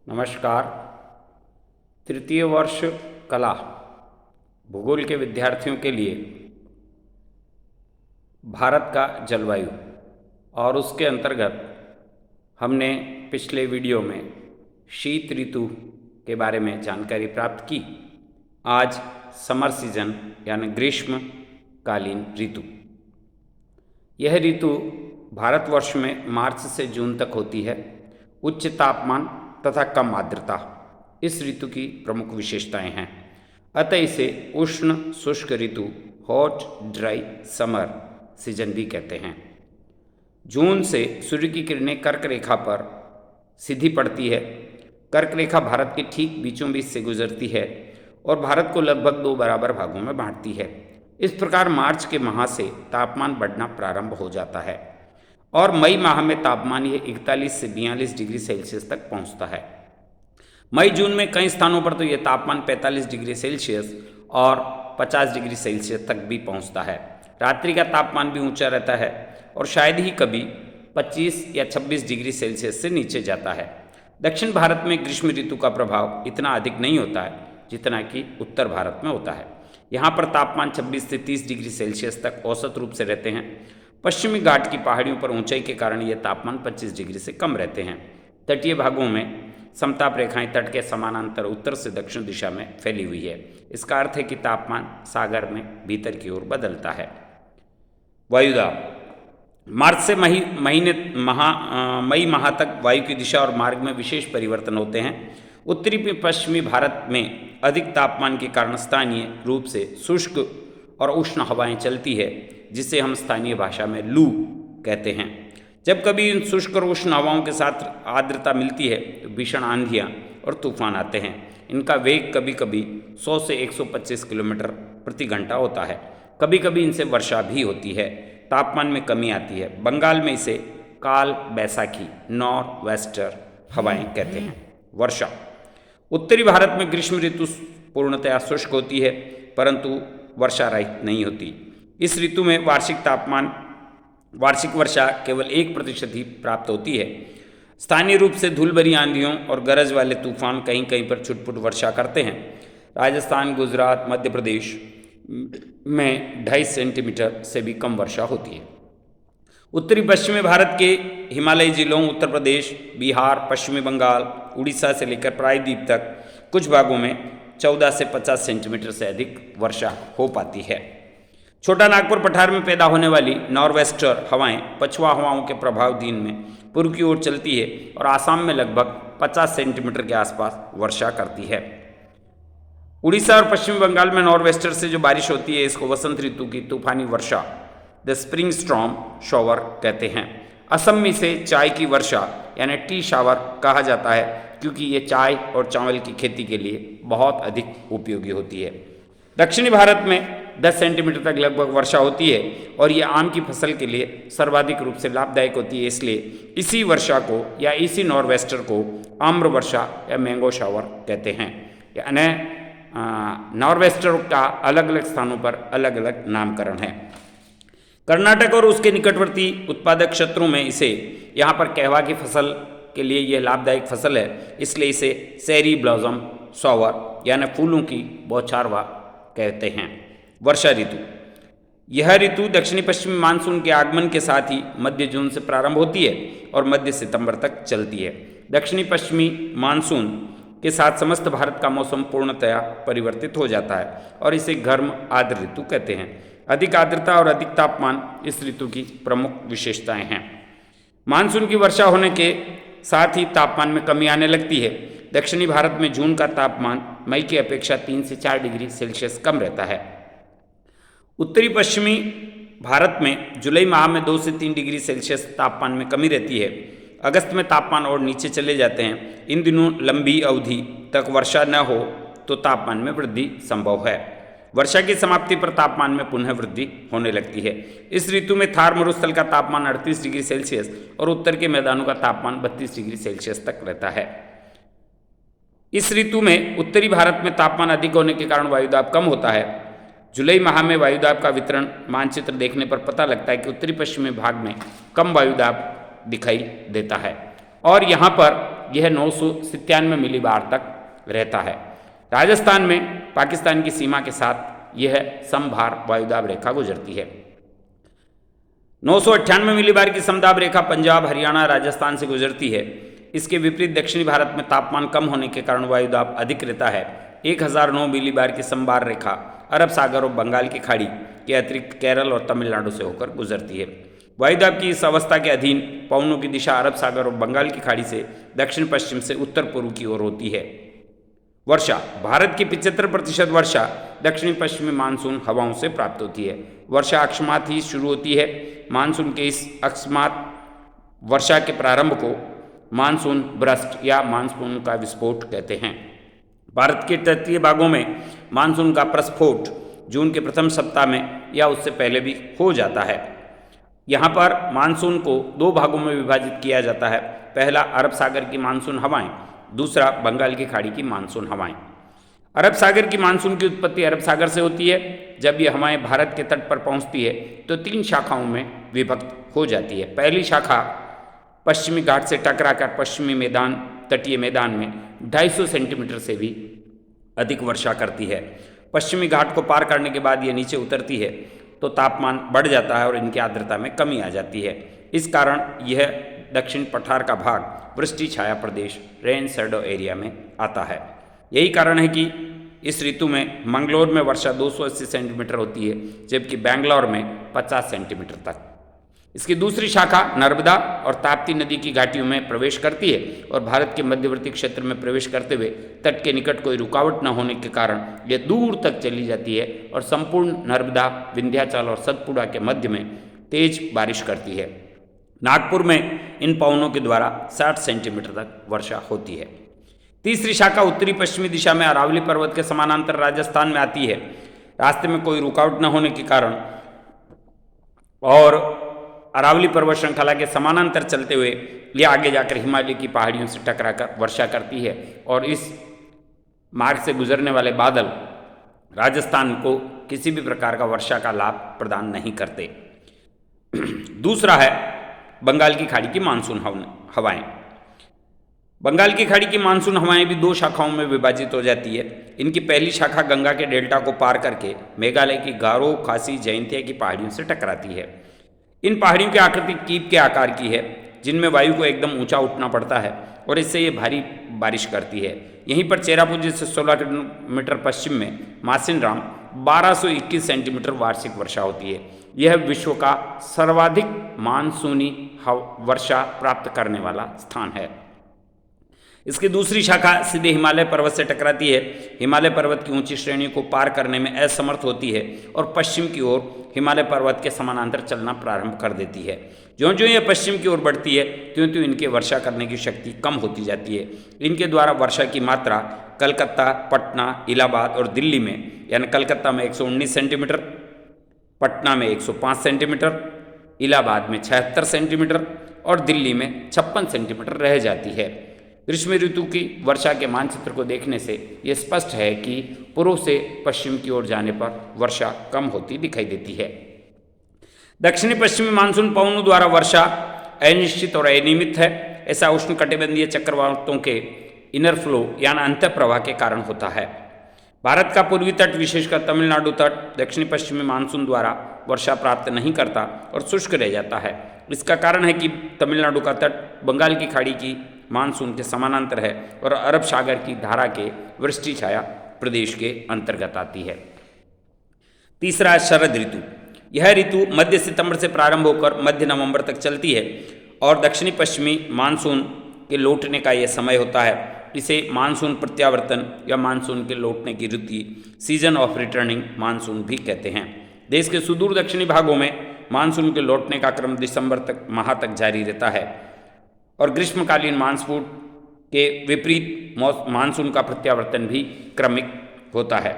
नमस्कार। तृतीय वर्ष कला भूगोल के विद्यार्थियों के लिए भारत का जलवायु और उसके अंतर्गत हमने पिछले वीडियो में शीत ऋतु के बारे में जानकारी प्राप्त की। आज समर सीजन यानी ग्रीष्मकालीन ऋतु। यह ऋतु भारतवर्ष में मार्च से जून तक होती है। उच्च तापमान तथा कम आर्द्रता इस ऋतु की प्रमुख विशेषताएं हैं। अतः इसे उष्ण शुष्क ऋतु हॉट ड्राई समर सीजन भी कहते हैं। जून से सूर्य की किरणें कर्क रेखा पर सीधी पड़ती है। कर्क रेखा भारत के ठीक बीचों बीच से गुजरती है और भारत को लगभग 2 बराबर भागों में बांटती है। इस प्रकार मार्च के माह से तापमान बढ़ना प्रारंभ हो जाता है और मई माह में तापमान ये 41 से 42 डिग्री सेल्सियस तक पहुंचता है। मई जून में कई स्थानों पर तो यह तापमान 45 डिग्री सेल्सियस और 50 डिग्री सेल्सियस तक भी पहुंचता है। रात्रि का तापमान भी ऊंचा रहता है और शायद ही कभी 25 या 26 डिग्री सेल्सियस से नीचे जाता है। दक्षिण भारत में ग्रीष्म ऋतु का प्रभाव इतना अधिक नहीं होता है जितना कि उत्तर भारत में होता है। यहाँ पर तापमान 26 से 30 डिग्री सेल्सियस तक औसत रूप से रहते हैं। पश्चिमी घाट की पहाड़ियों पर ऊंचाई के कारण यह तापमान 25 डिग्री से कम रहते हैं। तटीय भागों में समताप रेखाएं तट के समानांतर उत्तर से दक्षिण दिशा में फैली हुई है। इसका अर्थ है कि तापमान सागर में भीतर की ओर बदलता है। वायुदाब मार्च से मई माह तक वायु की दिशा और मार्ग में विशेष परिवर्तन होते हैं। उत्तरी पश्चिमी भारत में अधिक तापमान के कारण स्थानीय रूप से शुष्क और उष्ण हवाएं चलती है, जिसे हम स्थानीय भाषा में लू कहते हैं। जब कभी इन शुष्क और उष्ण हवाओं के साथ आर्द्रता मिलती है तो भीषण आंधियाँ और तूफान आते हैं। इनका वेग कभी कभी 100 से 125 किलोमीटर प्रति घंटा होता है। कभी कभी इनसे वर्षा भी होती है। तापमान में कमी आती है। बंगाल में इसे काल बैसाखी नॉर्थ वेस्टर हवाएं कहते हैं। वर्षा उत्तरी भारत में ग्रीष्म ऋतु पूर्णतया शुष्क होती है, परंतु वर्षा रहित नहीं होती। इस ऋतु में वार्षिक वर्षा केवल 1% ही प्राप्त होती है। स्थानीय रूप से धूल भरी आंधियों और गरज वाले तूफान कहीं कहीं पर छुटपुट वर्षा करते हैं। राजस्थान, गुजरात, मध्य प्रदेश में 2.5 सेंटीमीटर से भी कम वर्षा होती है। उत्तरी पश्चिमी भारत के हिमालयी जिलों उत्तर प्रदेश, बिहार, पश्चिमी बंगाल, उड़ीसा से लेकर प्रायद्वीप तक कुछ भागों में 14 से 50 सेंटीमीटर से अधिक वर्षा हो पाती है। छोटा नागपुर पठार में पैदा होने वाली नॉर्वेस्टर हवाएं पछुआ हवाओं के प्रभावाधीन में पूर्व की ओर चलती है और आसाम में लगभग 50 सेंटीमीटर के आसपास वर्षा करती है। उड़ीसा और पश्चिमी बंगाल में नॉर्वेस्टर से जो बारिश होती है इसको वसंत ऋतु की तूफानी वर्षा द स्प्रिंग स्टॉर्म शॉवर कहते हैं। असम में इसे चाय की वर्षा यानी टी शावर कहा जाता है, क्योंकि ये चाय और चावल की खेती के लिए बहुत अधिक उपयोगी होती है। दक्षिणी भारत में 10 सेंटीमीटर तक लगभग वर्षा होती है और ये आम की फसल के लिए सर्वाधिक रूप से लाभदायक होती है। इसलिए इसी वर्षा को या इसी नॉर्वेस्टर को आम्र वर्षा या मैंगो शावर कहते हैं। यानी नॉर्वेस्टर का अलग अलग स्थानों पर अलग अलग नामकरण है। कर्नाटक और उसके निकटवर्ती उत्पादक क्षेत्रों में इसे यहाँ पर कहवा की फसल के लिए यह लाभदायक फसल है, इसलिए इसे चेरी ब्लॉसम शॉवर यानी फूलों की बौछारवा कहते हैं। वर्षा ऋतु यह ऋतु दक्षिणी पश्चिमी मानसून के आगमन के साथ ही मध्य जून से प्रारंभ होती है और मध्य सितंबर तक चलती है। दक्षिणी पश्चिमी मानसून के साथ समस्त भारत का मौसम पूर्णतया परिवर्तित हो जाता है और इसे गर्म आर्द्र ऋतु कहते हैं। अधिक आर्द्रता और अधिक तापमान इस ऋतु की प्रमुख विशेषताएं हैं। मानसून की वर्षा होने के साथ ही तापमान में कमी आने लगती है। दक्षिणी भारत में जून का तापमान मई की अपेक्षा 3 से 4 डिग्री सेल्सियस कम रहता है। उत्तरी पश्चिमी भारत में जुलाई माह में 2 से 3 डिग्री सेल्सियस तापमान में कमी रहती है। अगस्त में तापमान और नीचे चले जाते हैं। इन दिनों लंबी अवधि तक वर्षा न हो तो तापमान में वृद्धि संभव है। वर्षा की समाप्ति पर तापमान में पुनः वृद्धि होने लगती है। इस ऋतु में थार मरुस्थल का तापमान 38 डिग्री सेल्सियस और उत्तर के मैदानों का तापमान 32 डिग्री सेल्सियस तक रहता है। इस ऋतु में उत्तरी भारत में तापमान अधिक होने के कारण वायुदाब कम होता है। जुलाई माह में वायुदाब का वितरण मानचित्र देखने पर पता लगता है कि उत्तरी पश्चिमी भाग में कम वायुदाब दिखाई देता है और यहाँ पर यह 997 मिलीबार तक रहता है। राजस्थान में पाकिस्तान की सीमा के साथ यह समभार वायुदाब रेखा गुजरती है। 998 मिलीबार की समदाब रेखा पंजाब, हरियाणा, राजस्थान से गुजरती है। इसके विपरीत दक्षिणी भारत में तापमान कम होने के कारण वायुदाब अधिक रहता है। 1009 मिलीबार की समबार रेखा अरब सागर और बंगाल की खाड़ी के अतिरिक्त केरल और तमिलनाडु से होकर गुजरती है। वायुदाब की इस अवस्था के अधीन पवनों की दिशा अरब सागर और बंगाल की खाड़ी से दक्षिण पश्चिम से उत्तर पूर्व की ओर होती है। वर्षा, भारत की 75% वर्षा दक्षिणी पश्चिमी मानसून हवाओं से प्राप्त होती है। वर्षा अकस्मात ही शुरू होती है। मानसून के इस अकस्मात वर्षा के प्रारंभ को मानसून बर्स्ट या मानसून का विस्फोट कहते हैं। भारत के तटीय भागों में मानसून का प्रस्फोट जून के प्रथम सप्ताह में या उससे पहले भी हो जाता है। यहाँ पर मानसून को दो भागों में विभाजित किया जाता है। पहला अरब सागर की मानसून हवाएं, दूसरा बंगाल की खाड़ी की मानसून हवाएं। अरब सागर की मानसून की उत्पत्ति अरब सागर से होती है। जब ये हवाएं भारत के तट पर पहुंचती है तो 3 शाखाओं में विभक्त हो जाती है। पहली शाखा पश्चिमी घाट से टकराकर पश्चिमी मैदान, तटीय मैदान में 250 सेंटीमीटर से भी अधिक वर्षा करती है। पश्चिमी घाट को पार करने के बाद ये नीचे उतरती है तो तापमान बढ़ जाता है और इनकी आर्द्रता में कमी आ जाती है। इस कारण यह दक्षिण पठार का भाग वृष्टि छाया प्रदेश, रेन शैडो एरिया में आता है। यही कारण है कि इस ऋतु में मंगलोर में वर्षा 280 सेंटीमीटर होती है, जबकि बेंगलोर में 50 सेंटीमीटर तक। इसकी दूसरी शाखा नर्मदा और ताप्ती नदी की घाटियों में प्रवेश करती है और भारत के मध्यवर्ती क्षेत्र में प्रवेश करते हुए तट के निकट कोई रुकावट न होने के कारण यह दूर तक चली जाती है और संपूर्ण नर्मदा, विंध्याचल और सतपुड़ा के मध्य में तेज बारिश करती है। नागपुर में इन पवनों के द्वारा 60 सेंटीमीटर तक वर्षा होती है। तीसरी शाखा उत्तरी पश्चिमी दिशा में अरावली पर्वत के समानांतर राजस्थान में आती है। रास्ते में कोई रुकावट न होने के कारण और अरावली पर्वत श्रृंखला के समानांतर चलते हुए यह आगे जाकर हिमालय की पहाड़ियों से टकराकर वर्षा करती है और इस मार्ग से गुजरने वाले बादल राजस्थान को किसी भी प्रकार का वर्षा का लाभ प्रदान नहीं करते। दूसरा है बंगाल की खाड़ी की मानसून हवाएं। बंगाल की खाड़ी की मानसून हवाएं भी 2 शाखाओं में विभाजित हो जाती है। इनकी पहली शाखा गंगा के डेल्टा को पार करके मेघालय की गारो, खासी, जयंतिया की पहाड़ियों से टकराती है। इन पहाड़ियों की आकृति कीप के आकार की है, जिनमें वायु को एकदम ऊंचा उठना पड़ता है और इससे ये भारी बारिश करती है। यहीं पर चेरापूंजी से 16 किलोमीटर पश्चिम में मासिनराम 1221 सेंटीमीटर वार्षिक वर्षा होती है। यह विश्व का सर्वाधिक मानसूनी वर्षा प्राप्त करने वाला स्थान है। इसकी दूसरी शाखा सीधे हिमालय पर्वत से टकराती है। हिमालय पर्वत की ऊंची श्रेणी को पार करने में असमर्थ होती है और पश्चिम की ओर हिमालय पर्वत के समानांतर चलना प्रारंभ कर देती है। ज्यों-ज्यों यह पश्चिम की ओर बढ़ती है त्यों-त्यों इनके वर्षा करने की शक्ति कम होती जाती है। इनके द्वारा वर्षा की मात्रा कलकत्ता, पटना, इलाहाबाद और दिल्ली में, यानी कलकत्ता में 119 सेंटीमीटर, पटना में 105 सेंटीमीटर, इलाहाबाद में 76 सेंटीमीटर और दिल्ली में 56 सेंटीमीटर रह जाती है। ग्रीष्म ऋतु की वर्षा के मानचित्र को देखने से ये स्पष्ट है कि पूर्व से पश्चिम की ओर जाने पर वर्षा कम होती दिखाई देती है। दक्षिणी पश्चिमी मानसून पवनों द्वारा वर्षा अनिश्चित और अनियमित है। ऐसा उष्णकटिबंधीय चक्रवातों के इनर फ्लो यानी अंतः प्रवाह के कारण होता है। भारत का पूर्वी तट, विशेषकर तमिलनाडु तट, दक्षिणी पश्चिमी मानसून द्वारा वर्षा प्राप्त नहीं करता और शुष्क रह जाता है। इसका कारण है कि तमिलनाडु का तट बंगाल की खाड़ी की मानसून के समानांतर है और अरब सागर की धारा के वृष्टि छाया प्रदेश के अंतर्गत आती है। तीसरा है शरद ऋतु। यह ऋतु मध्य सितंबर से प्रारंभ होकर मध्य नवंबर तक चलती है और दक्षिणी पश्चिमी मानसून के लौटने का यह समय होता है। इसे मानसून प्रत्यावर्तन या मानसून के लौटने की ऋतु, सीजन ऑफ रिटर्निंग मानसून भी कहते हैं। देश के सुदूर दक्षिणी भागों में मानसून के लौटने का क्रम दिसंबर तक माह तक जारी रहता है और ग्रीष्मकालीन मानसून के विपरीत मानसून का प्रत्यावर्तन भी क्रमिक होता है।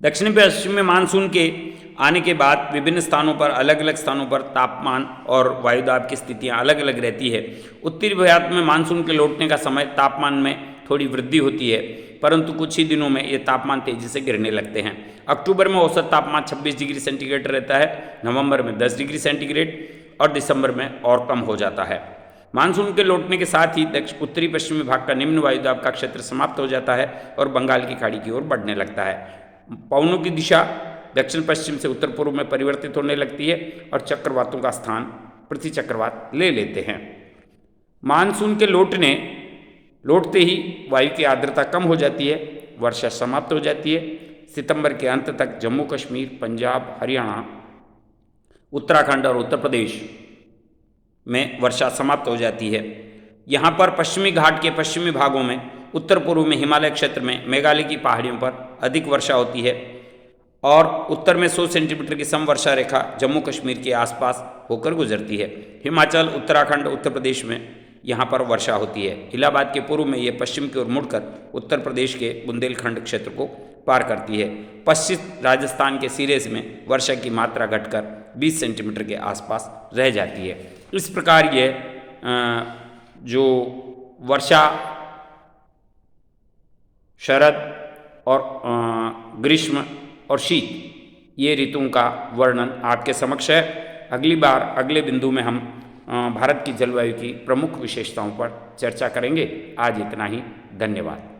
दक्षिणी पश्चिमी मानसून के आने के बाद विभिन्न स्थानों पर, अलग अलग स्थानों पर तापमान और वायुदाब की स्थितियां अलग अलग रहती है। उत्तरी भारत में मानसून के लौटने का समय तापमान में थोड़ी वृद्धि होती है, परंतु कुछ ही दिनों में ये तापमान तेजी से गिरने लगते हैं। अक्टूबर में औसत तापमान 26 डिग्री सेंटीग्रेड रहता है, नवंबर में 10 डिग्री सेंटीग्रेड और दिसंबर में और कम हो जाता है। मानसून के लौटने के साथ ही उत्तरी पश्चिमी भाग का निम्न वायुदाब का क्षेत्र समाप्त हो जाता है और बंगाल की खाड़ी की ओर बढ़ने लगता है। पवनों की दिशा दक्षिण पश्चिम से उत्तर पूर्व में परिवर्तित होने लगती है और चक्रवातों का स्थान पृथ्वी चक्रवात ले लेते हैं। मानसून के लौटते ही वायु की आर्द्रता कम हो जाती है, वर्षा समाप्त हो जाती है। सितंबर के अंत तक जम्मू कश्मीर, पंजाब, हरियाणा, उत्तराखंड और उत्तर प्रदेश में वर्षा समाप्त हो जाती है। यहाँ पर पश्चिमी घाट के पश्चिमी भागों में, उत्तर पूर्व में हिमालय क्षेत्र में, मेघालय की पहाड़ियों पर अधिक वर्षा होती है और उत्तर में 100 सेंटीमीटर की सम वर्षा रेखा जम्मू कश्मीर के आसपास होकर गुजरती है। हिमाचल, उत्तराखंड, उत्तर प्रदेश में यहाँ पर वर्षा होती है। इलाहाबाद के पूर्व में ये पश्चिम की ओर मुड़कर उत्तर प्रदेश के बुंदेलखंड क्षेत्र को पार करती है। पश्चिम राजस्थान के सिरे में वर्षा की मात्रा घटकर 20 सेंटीमीटर के आसपास रह जाती है। इस प्रकार ये जो वर्षा, शरद और ग्रीष्म और शीत, ये ऋतुओं का वर्णन आपके समक्ष है। अगली बार अगले बिंदु में हम भारत की जलवायु की प्रमुख विशेषताओं पर चर्चा करेंगे। आज इतना ही, धन्यवाद।